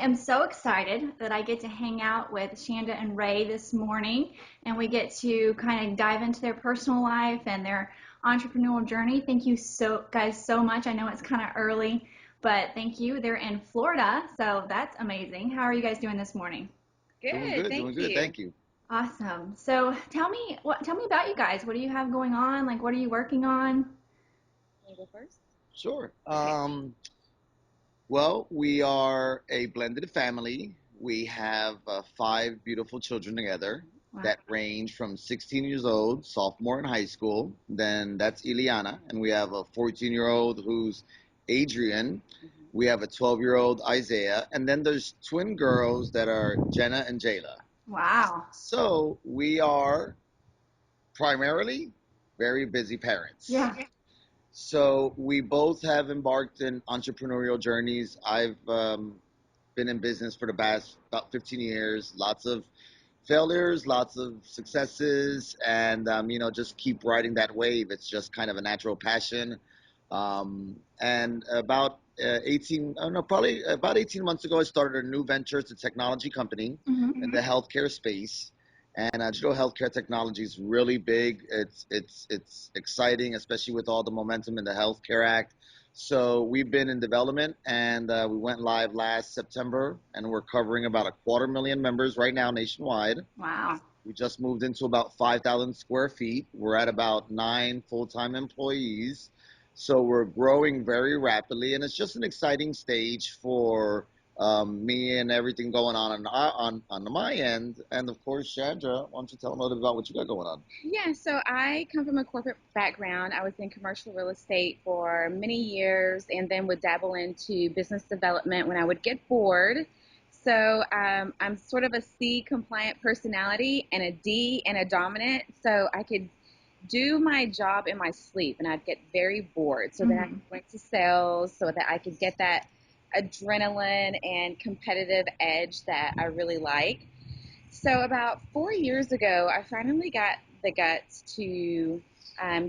am so excited that I get to hang out with Shanda and Ray this morning, and we get to kind of dive into their personal life and their entrepreneurial journey. Thank you guys so much. I know it's kind of early, but thank you. They're in Florida, so that's amazing. How are you guys doing this morning? Good, Doing thank good. you. Thank you. Awesome. So tell me about you guys. What do you have going on? Like, what are you working on? Can you go first? Sure. Okay. Well, we are a blended family. We have five beautiful children together Wow. that range from 16 years old, sophomore in high school. Then that's Ileana, and we have a 14-year-old who's Adrian. We have a 12-year-old Isaiah, and then there's twin girls that are Jenna and Jayla. Wow. So we are primarily very busy parents. Yeah. So we both have embarked in entrepreneurial journeys. I've been in business for the past about 15 years. Lots of failures, lots of successes, and just keep riding that wave. It's just kind of a natural passion. And about 18, oh no, probably about 18 months ago, I started a new venture. It's a technology company in the healthcare space. And digital healthcare technology is really big. It's exciting, especially with all the momentum in the Healthcare Act. So we've been in development, and we went live last September, and we're covering about 250,000 members right now nationwide. Wow. We just moved into about 5,000 square feet. We're at about 9 full-time employees. So we're growing very rapidly, and it's just an exciting stage for me and everything going on my end. And of course, Shandra, why don't you tell them a little bit about what you got going on? Yeah, so I come from a corporate background. I was in commercial real estate for many years and then would dabble into business development when I would get bored. So I'm sort of a C compliant personality and a D and a dominant. So I could do my job in my sleep and I'd get very bored. So then I went to sales so that I could get that adrenaline and competitive edge that I really like. So about 4 years ago, I finally got the guts to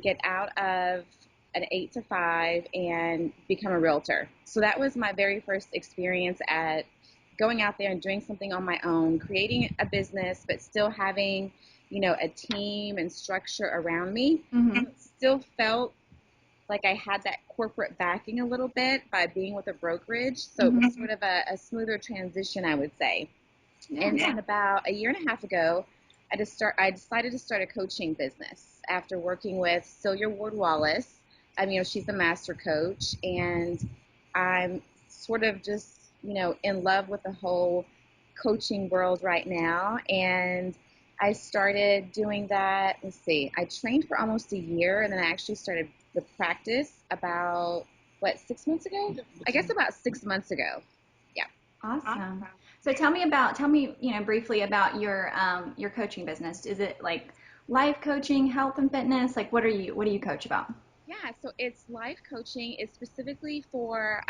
get out of an 8 to 5 and become a realtor. So that was my very first experience at going out there and doing something on my own, creating a business, but still having, a team and structure around me. And it still felt like I had that corporate backing a little bit by being with a brokerage. So it was sort of a smoother transition, I would say. And then about a year and a half ago, I decided to start a coaching business after working with Celia Ward-Wallace. She's a master coach, and I'm sort of just, in love with the whole coaching world right now. And I started doing that. Let's see, I trained for almost a year, and then I actually started the practice about, 6 months ago? I guess about 6 months ago. Yeah. Awesome. So tell me, briefly about your coaching business. Is it like life coaching, health and fitness? Like, what do you coach about? Yeah, so it's life coaching. It's specifically for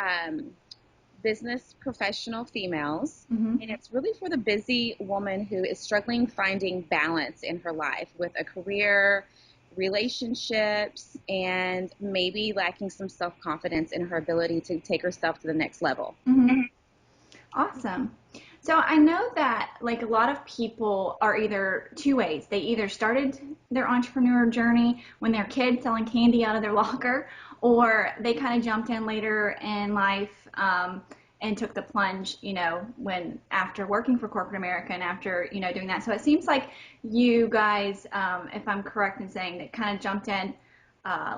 business professional females, and it's really for the busy woman who is struggling finding balance in her life with a career, relationships, and maybe lacking some self-confidence in her ability to take herself to the next level. Awesome. So I know that like a lot of people are either two ways. They either started their entrepreneur journey when they're kids selling candy out of their locker, or they kind of jumped in later in life and took the plunge, when after working for corporate America and after, doing that. So it seems like you guys, if I'm correct in saying, that kind of jumped in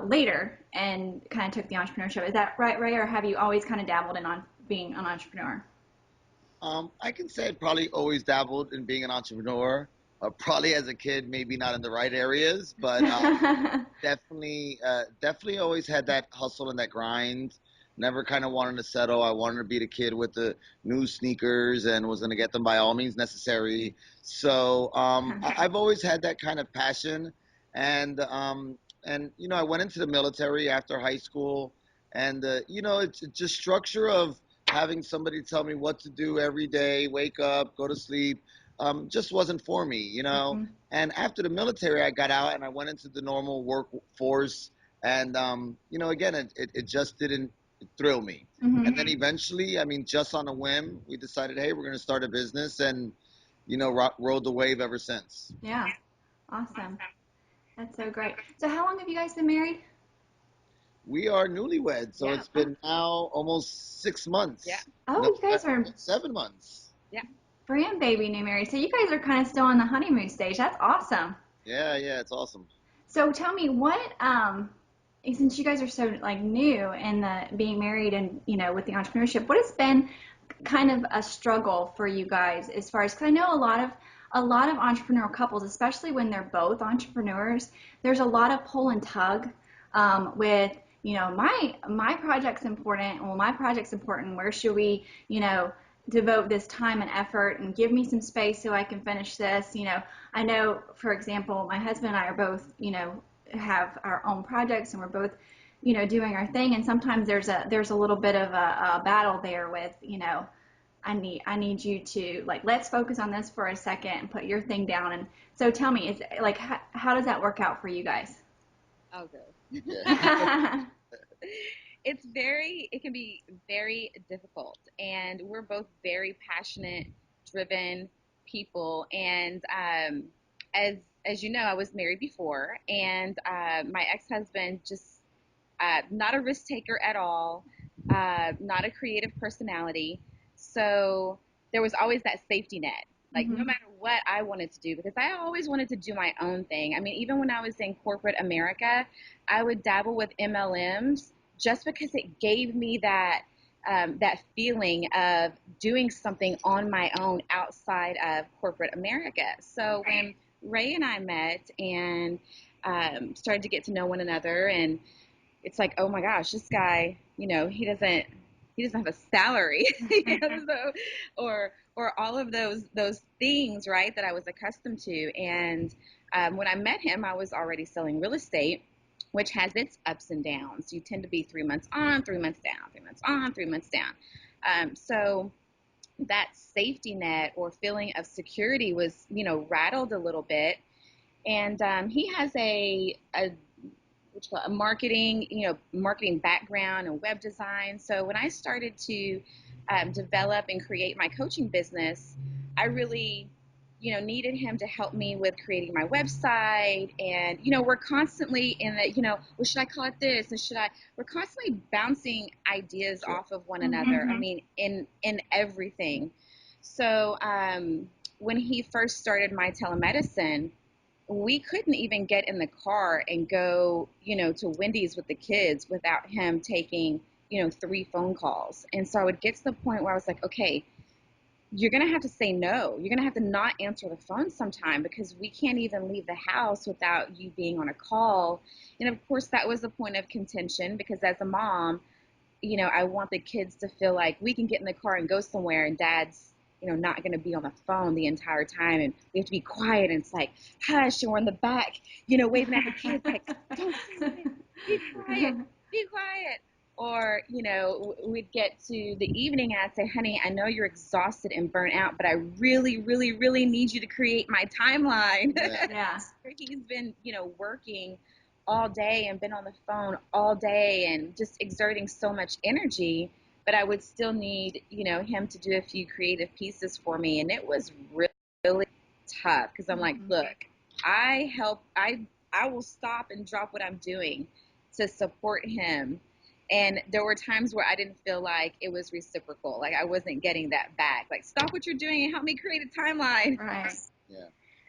later and kind of took the entrepreneurship. Is that right, Ray? Or have you always kind of dabbled in on being an entrepreneur? I can say I probably always dabbled in being an entrepreneur. Probably as a kid, maybe not in the right areas, but definitely always had that hustle and that grind. Never kind of wanted to settle. I wanted to be the kid with the new sneakers and was going to get them by all means necessary. So I've always had that kind of passion, and I went into the military after high school, and it's just structure of having somebody tell me what to do every day, wake up, go to sleep, just wasn't for me. And after the military, I got out and I went into the normal workforce. And, again, it just didn't It thrilled me. Mm-hmm. And then eventually, I mean, just on a whim, we decided, hey, we're going to start a business, and rode the wave ever since. Yeah. Awesome. That's so great. So how long have you guys been married? We are newlyweds, so Yeah. it's been now almost 6 months. Yeah. Oh, No, you guys are 7 months. Yeah. brand baby new married. So you guys are kind of still on the honeymoon stage. That's awesome. Yeah, it's awesome. So tell me what, since you guys are so like new in the being married and with the entrepreneurship, what has been kind of a struggle for you guys as far as, because I know a lot of entrepreneurial couples, especially when they're both entrepreneurs, there's a lot of pull and tug with my project's important. Well, my project's important. Where should we devote this time and effort, and give me some space so I can finish this. I know, for example, my husband and I are both, have our own projects, and we're both, doing our thing. And sometimes there's a little bit of a battle there with, I need you to, like, let's focus on this for a second and put your thing down. And so tell me, is like, how does that work out for you guys? I'll go. Yeah. It can be very difficult, and we're both very passionate, driven people. And as you know, I was married before, and my ex-husband just not a risk taker at all, not a creative personality. So there was always that safety net. Like, no matter what I wanted to do, because I always wanted to do my own thing. I mean, even when I was in corporate America, I would dabble with MLMs just because it gave me that that feeling of doing something on my own outside of corporate America. So when Ray and I met and started to get to know one another, and it's like, oh my gosh, this guy, he doesn't have a salary, so, or all of those things, right, that I was accustomed to. And when I met him, I was already selling real estate, which has its ups and downs. You tend to be 3 months on, 3 months down, 3 months on, 3 months down. So that safety net or feeling of security was, rattled a little bit. And he has a marketing background and web design. So when I started to develop and create my coaching business, I really, needed him to help me with creating my website. And, we're constantly in the, well, should I call it this? And we're constantly bouncing ideas off of one another. I mean, in everything. So when he first started my telemedicine, we couldn't even get in the car and go, to Wendy's with the kids without him taking, 3 phone calls. And so I would get to the point where I was like, okay, you're going to have to say no. You're going to have to not answer the phone sometime, because we can't even leave the house without you being on a call. And of course, that was a point of contention, because as a mom, I want the kids to feel like we can get in the car and go somewhere, and dad's, not going to be on the phone the entire time, and we have to be quiet. And it's like, hush, and we're in the back, waving at the kids like, don't say anything, be quiet, be quiet. Or, we'd get to the evening and I'd say, honey, I know you're exhausted and burnt out, but I really, really, really need you to create my timeline. Yeah. He's been, working all day and been on the phone all day and just exerting so much energy, but I would still need, him to do a few creative pieces for me. And it was really, really tough, because I'm like, look, I will stop and drop what I'm doing to support him. And there were times where I didn't feel like it was reciprocal. Like I wasn't getting that back. Like, stop what you're doing and help me create a timeline. Right.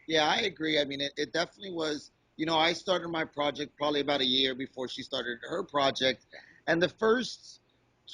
Yeah, I agree. I mean, it definitely was. I started my project probably about a year before she started her project, and the first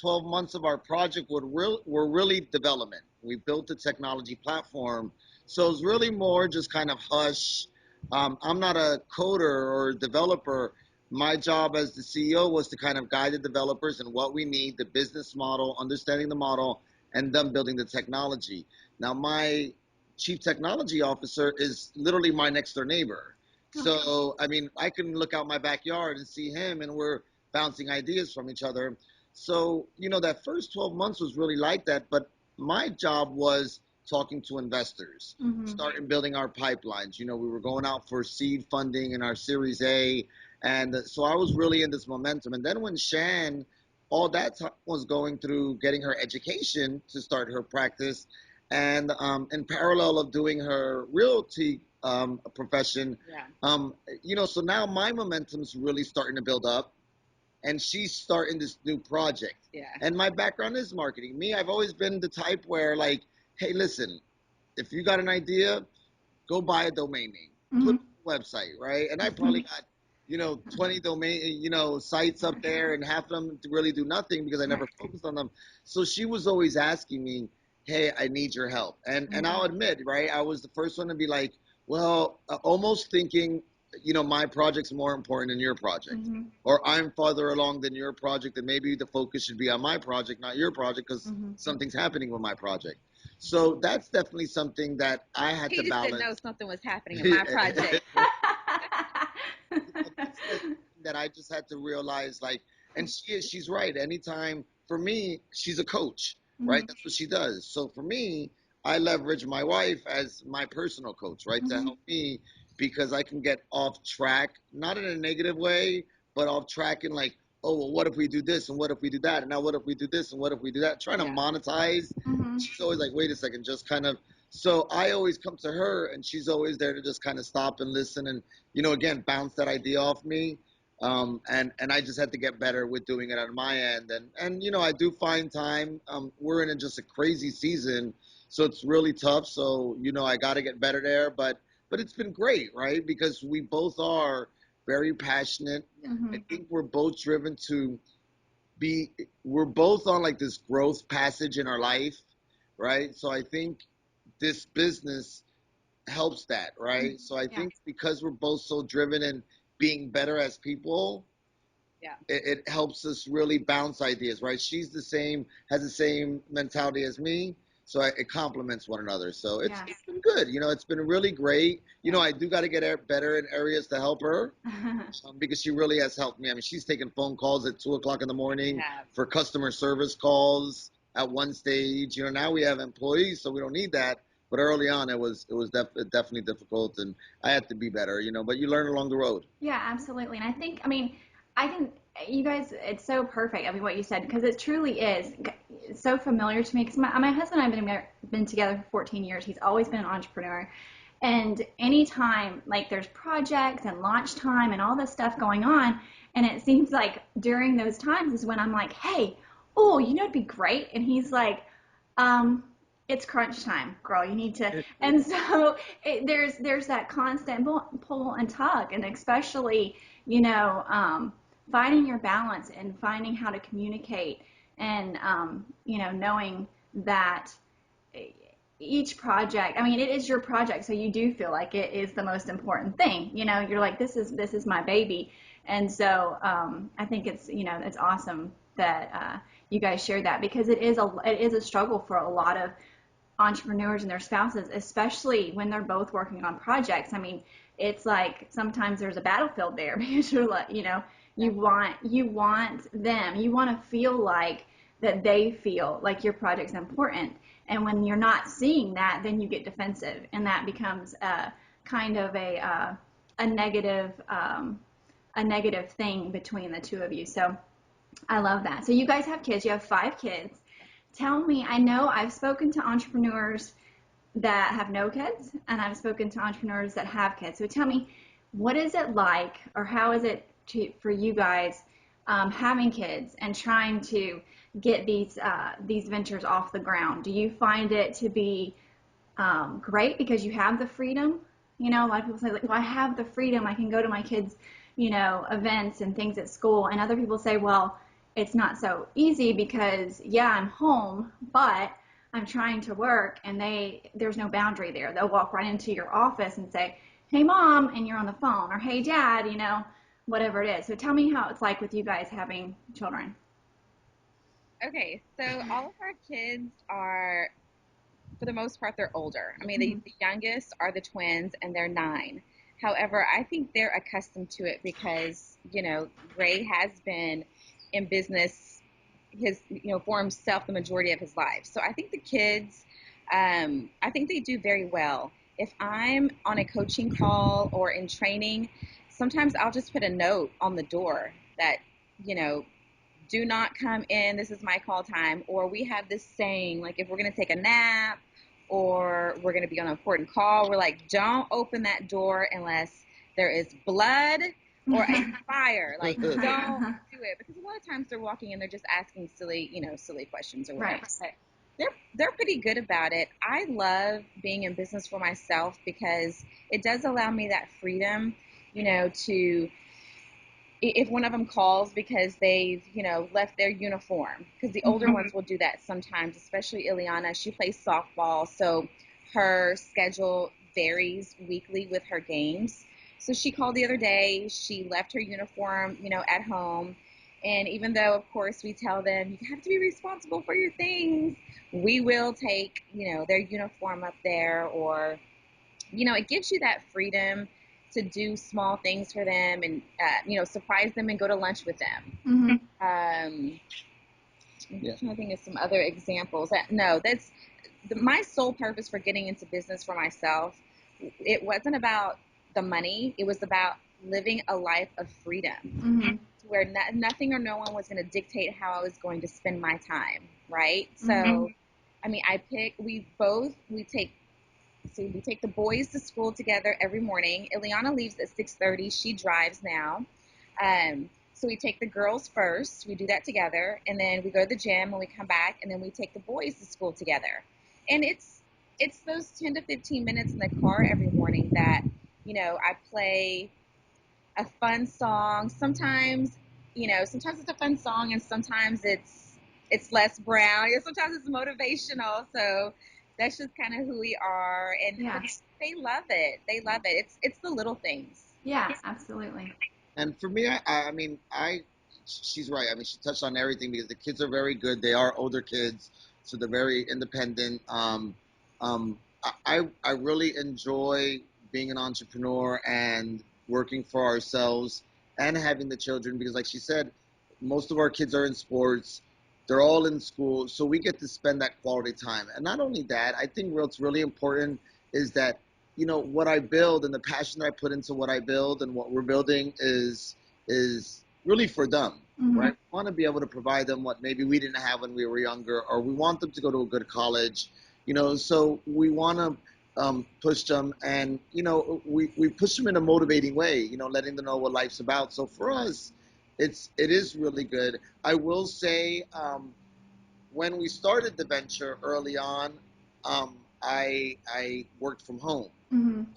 12 months of our project were really development. We built the technology platform, so it was really more just kind of hush. I'm not a coder or developer. My job as the CEO was to kind of guide the developers and what we need, the business model, understanding the model, and them building the technology. Now, my chief technology officer is literally my next door neighbor. So, I mean, I can look out my backyard and see him, and we're bouncing ideas from each other. So, that first 12 months was really like that. But my job was talking to investors, starting building our pipelines. We were going out for seed funding in our Series A. And so I was really in this momentum. And then when Shan all that time was going through getting her education to start her practice, and in parallel of doing her realty profession. Yeah. So now my momentum's really starting to build up, and she's starting this new project. Yeah. And my background is marketing. Me, I've always been the type where, like, hey, listen, if you got an idea, go buy a domain name, put a website, right? And I probably got 20 domain, sites up there, and half of them really do nothing because I never focused on them. So she was always asking me, hey, I need your help. And I'll admit, right, I was the first one to be like, well, almost thinking, my project's more important than your project, or I'm farther along than your project, and maybe the focus should be on my project, not your project, because something's happening with my project. So that's definitely something that I had He to just balance. didn't know something was happening in my project. That's that I just had to realize, like, and she's right. Anytime, for me, she's a coach, right? That's what she does. So for me, I leverage my wife as my personal coach, right, to help me, because I can get off track, not in a negative way, but off track in, like, oh, well, what if we do this, and what if we do that, and now what if we do this, and what if we do that? Trying to monetize. She's always like, wait a second, just kind of. So I always come to her, and she's always there to just kind of stop and listen, and again, bounce that idea off me. And I just had to get better with doing it on my end. And I do find time. We're in just a crazy season, so it's really tough. So I got to get better there. But it's been great, right? Because we both are very passionate. I think we're both driven to be. We're both on, like, this growth passage in our life, right? So I think this business helps that, right? So I think because we're both so driven in being better as people, it helps us really bounce ideas, right? She's has the same mentality as me, so it complements one another. So it's been good. It's been really great. I do got to get better in areas to help her, because she really has helped me. I mean, she's taking phone calls at 2 o'clock in the morning for customer service calls at one stage. Now we have employees, so we don't need that. But early on, it was definitely difficult, and I had to be better. But you learn along the road. Yeah, absolutely. And I think, you guys, it's so perfect. I mean, what you said, because it truly is so familiar to me. Because my husband and I have been together for 14 years. He's always been an entrepreneur. And anytime, like, there's projects and launch time and all this stuff going on, and it seems like during those times is when I'm like, hey, oh, it'd be great. And he's like, it's crunch time, girl. You need to. And so there's that constant pull and tug, and especially, finding your balance and finding how to communicate, and knowing that each project, it is your project, so you do feel like it is the most important thing. You're like, this is my baby. And so I think it's awesome that you guys share that, because it is a struggle for a lot of entrepreneurs and their spouses, especially when they're both working on projects. It's like sometimes there's a battlefield there, because you're like, you want them, you want to feel like that they feel like your project's important. And when you're not seeing that, then you get defensive, and that becomes a kind of a negative thing between the two of you. So I love that. So you guys have kids. You have 5 kids. Tell me, I know I've spoken to entrepreneurs that have no kids, and I've spoken to entrepreneurs that have kids. So tell me, what is it like, or how is it for you guys having kids and trying to get these ventures off the ground? Do you find it to be great because you have the freedom? A lot of people say, like, well, I have the freedom. I can go to my kids' events and things at school. And other people say, well, it's not so easy because, yeah, I'm home, but I'm trying to work, and there's no boundary there. They'll walk right into your office and say, hey, Mom, and you're on the phone, or hey, Dad, whatever it is. So tell me how it's like with you guys having children. Okay, so all of our kids are, for the most part, they're older. The youngest are the twins, and they're 9. However, I think they're accustomed to it because, Ray has been in business for himself the majority of his life. So I think the kids, I think they do very well. If I'm on a coaching call or in training, sometimes I'll just put a note on the door that, do not come in, this is my call time. Or we have this saying, like if we're going to take a nap or we're going to be on an important call, we're like, don't open that door unless there is blood or a fire. Like, don't do it. Because a lot of times they're walking in, they're just asking silly, silly questions or whatever. Right. They're pretty good about it. I love being in business for myself because it does allow me that freedom, to, if one of them calls because they've, left their uniform, because the older ones will do that sometimes, especially Ileana. She plays softball, so her schedule varies weekly with her games. So she called the other day. She left her uniform, at home. And even though, of course, we tell them you have to be responsible for your things, we will take, their uniform up there, or, it gives you that freedom to do small things for them and, surprise them and go to lunch with them. I'm trying to think of some other examples. That's my sole purpose for getting into business for myself. It wasn't about the money. It was about living a life of freedom, where nothing or no one was going to dictate how I was going to spend my time, right? So, I mean, we take the boys to school together every morning. Ileana leaves at 6:30. She drives now. So we take the girls first. We do that together. And then we go to the gym and we come back, and then we take the boys to school together. And it's those 10 to 15 minutes in the car every morning that, I play a fun song. Sometimes it's a fun song, and sometimes it's Les Brown. Sometimes it's motivational. So that's just kind of who we are, and they love it. They love it. It's the little things. Yeah, absolutely. And for me, she's right. I mean, she touched on everything because the kids are very good. They are older kids, so they're very independent. I really enjoy being an entrepreneur and working for ourselves and having the children because, like she said, most of our kids are in sports. They're all in school, so we get to spend that quality time. And not only that, I think what's really important is that, what I build and the passion that I put into what I build and what we're building is really for them, right? We want to be able to provide them what maybe we didn't have when we were younger, or we want them to go to a good college, so we want to push them, and, we push them in a motivating way, letting them know what life's about. So for us, it is really good. I will say, when we started the venture early on, I worked from home.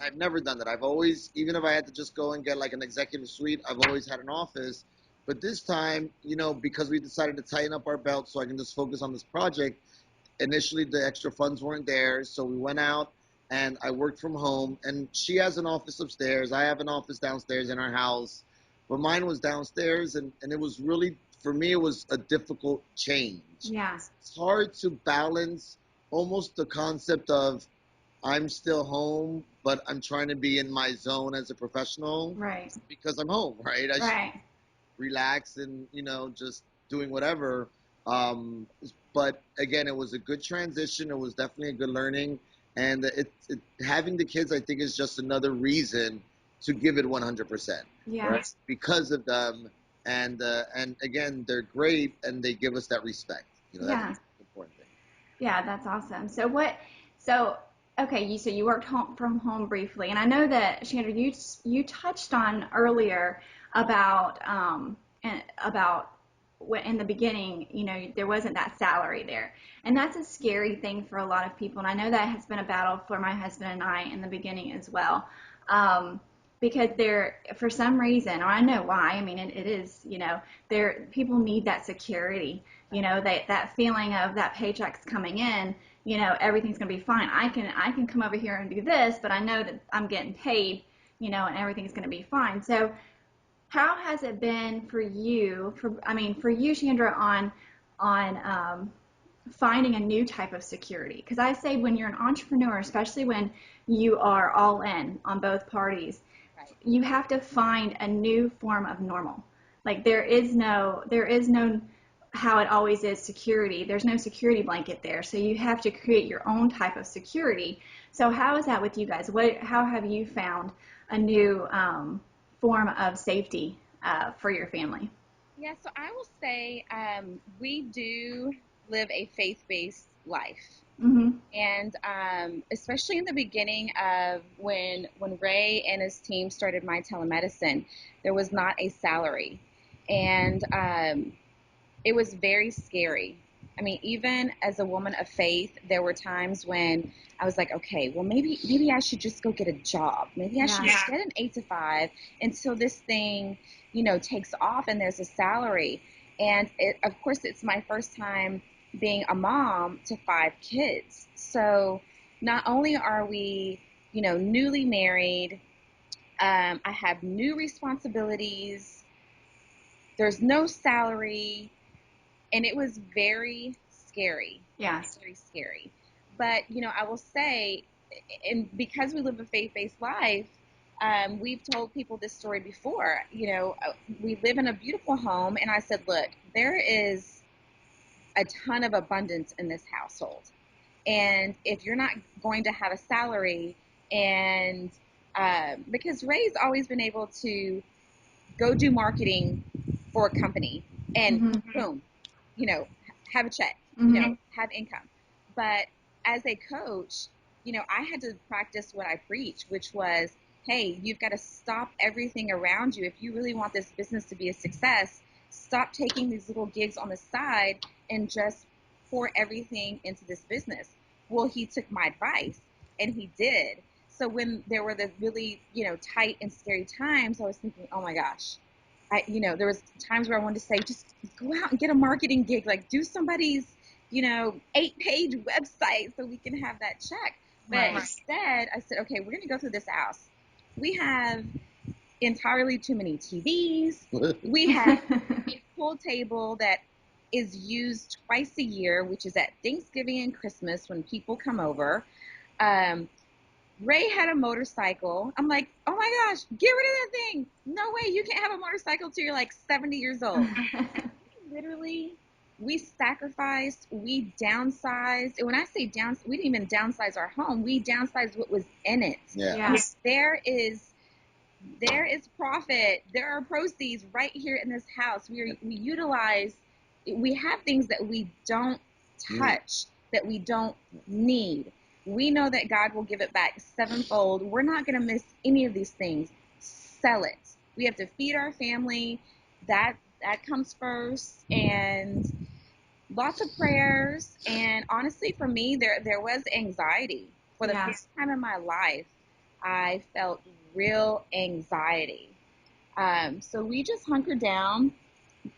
I've never done that. I've always, even if I had to just go and get like an executive suite, I've always had an office. But this time, because we decided to tighten up our belt so I can just focus on this project, initially the extra funds weren't there. So we went out and I worked from home. And she has an office upstairs. I have an office downstairs in our house. But mine was downstairs. And it was really, for me, it was a difficult change. Yeah. It's hard to balance almost the concept of I'm still home, but I'm trying to be in my zone as a professional. Right. Because I'm home, right? I Right. should relax and, just doing whatever. But again, it was a good transition. It was definitely a good learning. And having the kids, I think, is just another reason to give it 100%. Yeah. Right? Because of them. And again, they're great, and they give us that respect. That's the important thing. Yeah, that's awesome. Okay, you worked from home briefly, and I know that Shandra, you touched on earlier about in the beginning, there wasn't that salary there, and that's a scary thing for a lot of people. And I know that has been a battle for my husband and I in the beginning as well, because for some reason, or I know why. I mean, it is, people need that security. That feeling of that paycheck's coming in, everything's going to be fine. I can come over here and do this, but I know that I'm getting paid, and everything's going to be fine. So how has it been for you, Shandra, on finding a new type of security? Because I say when you're an entrepreneur, especially when you are all in on both parties, you have to find a new form of normal. Like there is no how it always is security. There's no security blanket there. So you have to create your own type of security. So how is that with you guys? How have you found a new form of safety for your family? Yeah, so I will say we do live a faith-based life. Mm-hmm. And especially in the beginning of when Ray and his team started My Telemedicine, there was not a salary. And it was very scary. I mean, even as a woman of faith, there were times when I was like, okay, well, maybe I should just go get a job. Maybe I should just get an 8 to 5 until this thing, takes off and there's a salary. And of course, it's my first time being a mom to 5 kids. So not only are we, newly married, I have new responsibilities. There's no salary, and it was very scary. Yes. Very scary. But, I will say, and because we live a faith-based life, we've told people this story before. We live in a beautiful home, and I said, look, there is a ton of abundance in this household. And if you're not going to have a salary, and because Ray's always been able to go do marketing for a company and boom, have a check, have income. But as a coach, I had to practice what I preach, which was, hey, you've got to stop everything around you. If you really want this business to be a success, stop taking these little gigs on the side and just pour everything into this business. Well, he took my advice, and he did. So when there were the really, tight and scary times, I was thinking, oh my gosh, there was times where I wanted to say, just go out and get a marketing gig, like do somebody's, 8-page website so we can have that check. But instead, I said, okay, we're going to go through this house. We have entirely too many TVs. We have a pool table that is used twice a year, which is at Thanksgiving and Christmas when people come over. Ray had a motorcycle. I'm like, oh my gosh, get rid of that thing. No way, you can't have a motorcycle till you're like 70 years old. Literally, we sacrificed, we downsized. And when I say we didn't even downsize our home. We downsized what was in it. Yeah. There is profit. There are proceeds right here in this house. We utilize, we have things that we don't touch, that we don't need. We know that God will give it back sevenfold. We're not going to miss any of these things. Sell it. We have to feed our family. That comes first. And lots of prayers. And honestly, for me, there was anxiety. For the first time in my life, I felt real anxiety. So we just hunkered down,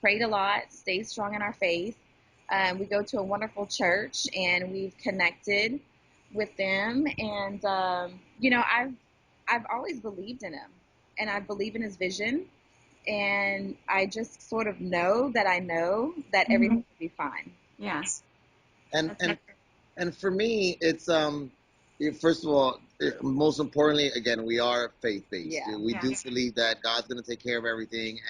prayed a lot, stayed strong in our faith. We go to a wonderful church, and we've connected with them. And, I've always believed in him, and I believe in his vision. And I just sort of know that everything will be fine. Yes. And for me, it's first of all, most importantly, again, we are faith-based. Yeah. We do believe that God's going to take care of everything,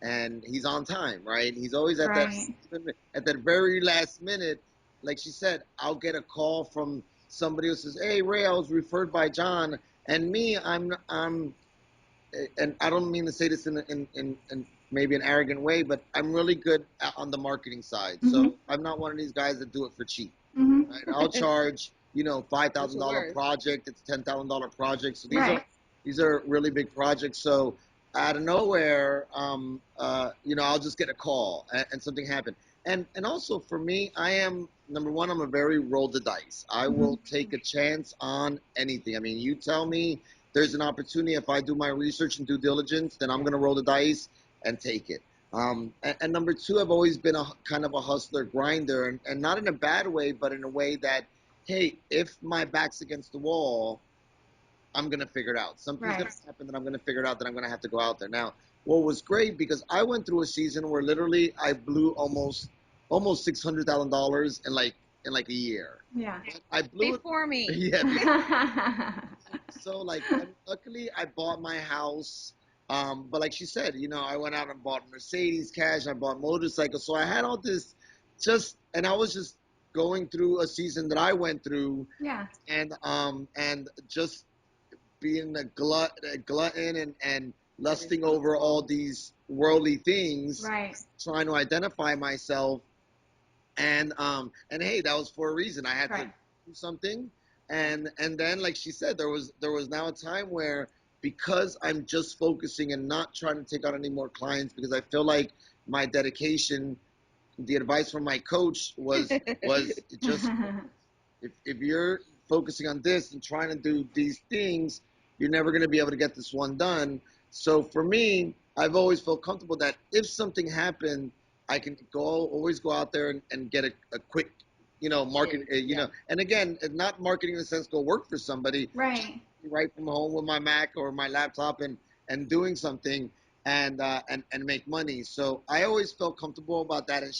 and He's on time, right? He's always at that very last minute. Like she said, I'll get a call from somebody who says, "Hey, Ray, I was referred by John," and me, I'm, and I don't mean to say this in maybe an arrogant way, but I'm really good on the marketing side. So I'm not one of these guys that do it for cheap. Right? I'll charge, $5,000 project. It's $10,000 project. So these are really big projects. So out of nowhere, I'll just get a call and something happened. And also for me, I am, number one, I'm a very roll the dice. I will take a chance on anything. I mean, you tell me there's an opportunity. If I do my research and due diligence, then I'm going to roll the dice and take it. And number two, I've always been a kind of a hustler, grinder, and not in a bad way, but in a way that, hey, if my back's against the wall, I'm going to figure it out. Something's going to happen that I'm going to figure it out, that I'm going to have to go out there. Now, what was great, because I went through a season where literally I blew almost $600,000 in like a year. Yeah. I blew before me. Yeah. So luckily I bought my house. But like she said, I went out and bought Mercedes cash. I bought motorcycles. So I had all this and I was just going through a season that I went through. Yeah. And just being a glutton and lusting over all these worldly things, Right. trying to identify myself. And hey, that was for a reason. I had to Right. do something. And then, like she said, there was now a time where, because I'm just focusing and not trying to take on any more clients, because I feel like my dedication, the advice from my coach was just, if you're focusing on this and trying to do these things, you're never going to be able to get this one done. So for me, I've always felt comfortable that if something happened, I can always go out there and get a quick, market, and again, not marketing in the sense go work for somebody, Right. right from home with my Mac or my laptop, and doing something, and make money. So I always felt comfortable about that. And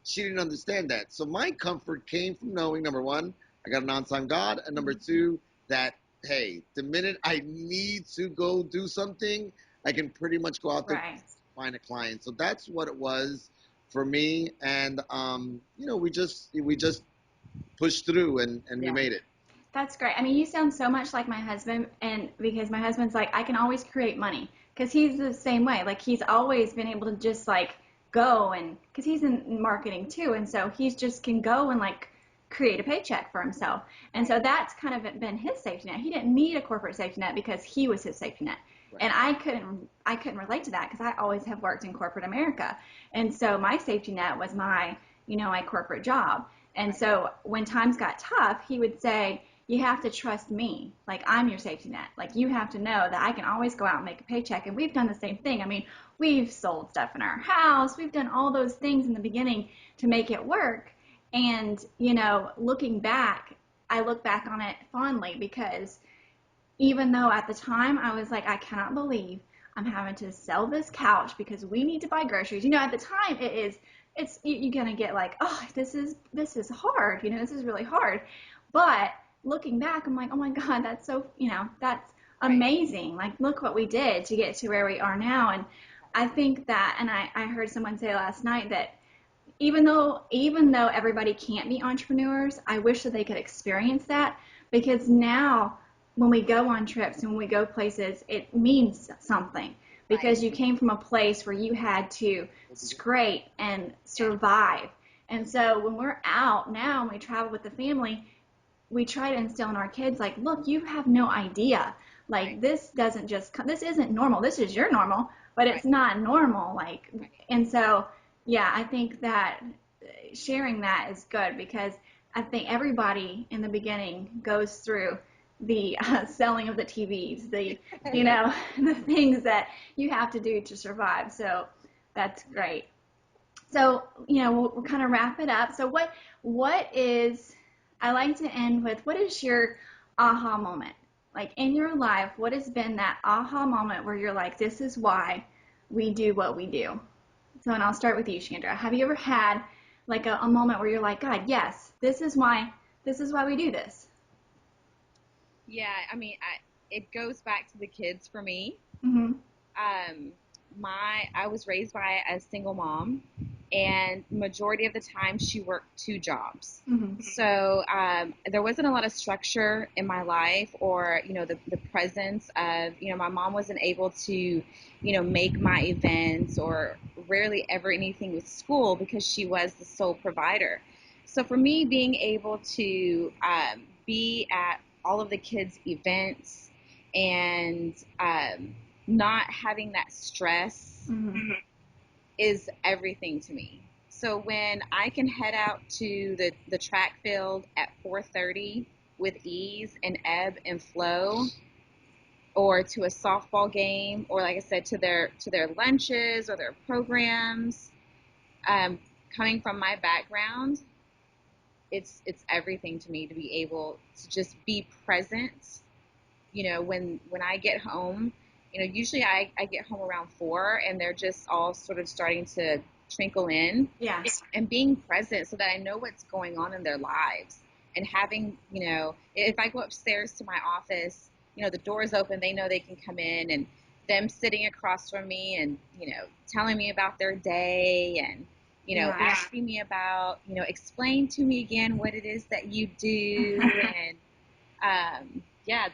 she didn't understand that. So my comfort came from knowing, number one, I got an on-time God, and number two, that hey, the minute I need to go do something, I can pretty much go out there Right. and find a client. So that's what it was for me. And we just pushed through, and we made it. That's great. I mean, you sound so much like my husband, and because my husband's like, I can always create money, because he's the same way. Like, he's always been able to just like go, and because he's in marketing too, and so he's just can go and like create a paycheck for himself. And so that's kind of been his safety net. He didn't need a corporate safety net because he was his safety net. Right. And I couldn't relate to that because I always have worked in corporate America. And so my safety net was my corporate job. And so when times got tough, he would say, you have to trust me. Like, I'm your safety net. Like, you have to know that I can always go out and make a paycheck. And we've done the same thing. I mean, we've sold stuff in our house. We've done all those things in the beginning to make it work. And, looking back, I look back on it fondly, because even though at the time I was like, I cannot believe I'm having to sell this couch because we need to buy groceries. At the time you're going to get like, oh, this is hard. This is really hard. But looking back, I'm like, oh my God, that's so, that's amazing. Like, look what we did to get to where we are now. And I think that, and I heard someone say last night that even though everybody can't be entrepreneurs, I wish that they could experience that, because now when we go on trips and when we go places, it means something, because you came from a place where you had to scrape and survive. And so when we're out now and we travel with the family, we try to instill in our kids, like, look, you have no idea. Like, this isn't normal. This is your normal, but it's not normal. Like, and so, yeah, I think that sharing that is good, because I think everybody in the beginning goes through the selling of the TVs, the the things that you have to do to survive. So that's great. So we'll kind of wrap it up. So what is, I like to end with, what is your aha moment? Like, in your life, what has been that aha moment where you're like, this is why we do what we do? So, and I'll start with you, Shandra. Have you ever had like a moment where you're like, God, yes, this is why we do this? Yeah, I mean, it goes back to the kids for me. Mm-hmm. I was raised by a single mom, and majority of the time she worked two jobs. Mm-hmm. So there wasn't a lot of structure in my life, or the presence of my mom wasn't able to make my events, or rarely ever anything with school, because she was the sole provider. So for me, being able to be at all of the kids' events, and not having that stress Mm-hmm. is everything to me. So when I can head out to the track field at 4:30 with ease and ebb and flow, or to a softball game, or like I said, to their lunches or their programs, coming from my background, it's everything to me to be able to just be present. When I get home, usually I get home around 4, and they're just all sort of starting to trickle in. Yeah. And being present so that I know what's going on in their lives, and having, if I go upstairs to my office, the door's open, they know they can come in, and them sitting across from me and, telling me about their day, and, asking me about, explain to me again what it is that you do. And, yeah,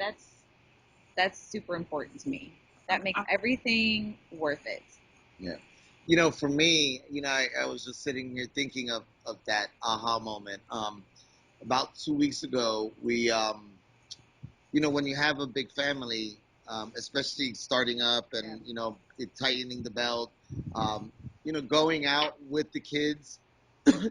that's super important to me. That makes everything worth it. Yeah. You know, for me, you know, I was just sitting here thinking of that aha moment. About 2 weeks ago, we, you know, when you have a big family, especially starting up and, you know, tightening the belt, you know, going out with the kids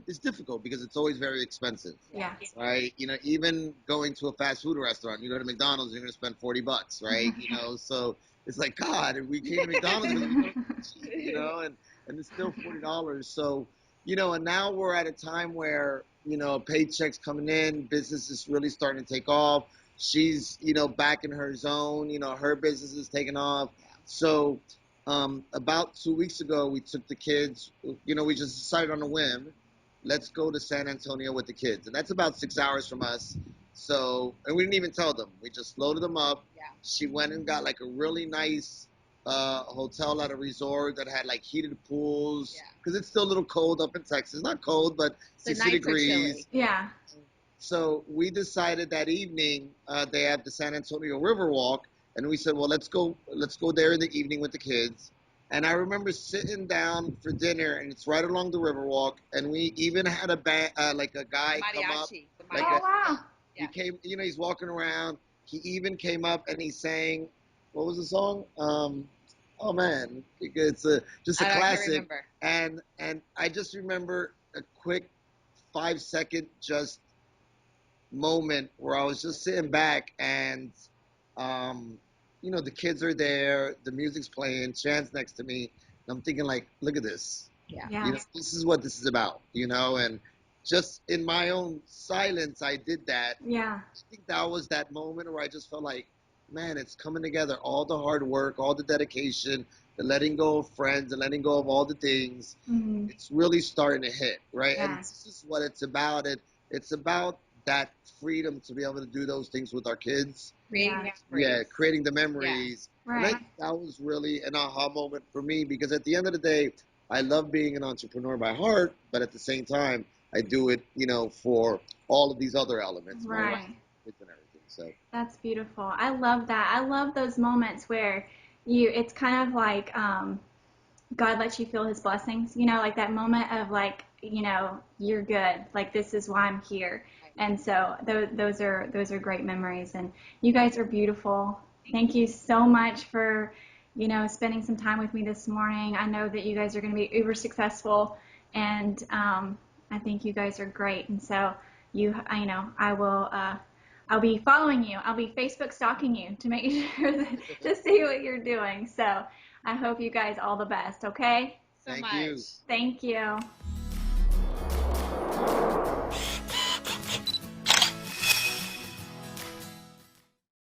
is difficult because it's always very expensive. Yeah. Right. You know, even going to a fast food restaurant, you go to McDonald's, you're going to spend $40, right? You know, so it's like, God, we came to McDonald's because we know it's cheap, you know, and it's still $40. So, you know, and now we're at a time where, you know, paychecks coming in, business is really starting to take off. She's, you know, back in her zone, you know, her business is taking off. So, about 2 weeks ago, we took the kids, you know, we just decided on a whim, let's go to San Antonio with the kids. And that's about 6 hours from us. So, and we didn't even tell them. We just loaded them up. Yeah. She went and got like a really nice hotel at a resort that had like heated pools. Because it's still a little cold up in Texas. Not cold, but The 60 nights are degrees. chilly. Yeah. So we decided that evening they have the San Antonio River Walk, and we said, well, let's go there in the evening with the kids. And I remember sitting down for dinner, and it's right along the Riverwalk, and we even had a like a guy come up. Mariachi. The Like Oh, wow. he came, you know, he's walking around. He even came up and he sang, what was the song? Oh man, it's just a I can't classic. remember. And I just remember a quick 5 second just moment where I was just sitting back and, you know, the kids are there, the music's playing, Shan's next to me, and I'm thinking like, look at this. Yeah. Yeah. You know, this is what this is about, you know, and just in my own silence, I did that. Yeah. I think that was that moment where I just felt like, man, it's coming together. All the hard work, all the dedication, the letting go of friends, the letting go of all the things. Mm-hmm. It's really starting to hit, right? Yeah. And this is what it's about. It's about that freedom to be able to do those things with our kids. Creating Yeah. memories. Yeah, creating the memories. And I Right. think that was really an aha moment for me because at the end of the day, I love being an entrepreneur by heart, but at the same time, I do it, you know, for all of these other elements, my wife, Right. kids and everything. So That's beautiful. I love that. I love those moments where it's kind of like God lets you feel his blessings, you know, like that moment of like, you know, you're good. Like this is why I'm here. And so those are great memories. And you guys are beautiful. Thank you so much for, you know, spending some time with me this morning. I know that you guys are going to be uber successful, and I think you guys are great. And so you know, I will. I'll be following you. I'll be Facebook stalking you to make sure to see what you're doing. So I hope you guys all the best. Okay. So thank much. you. Thank you.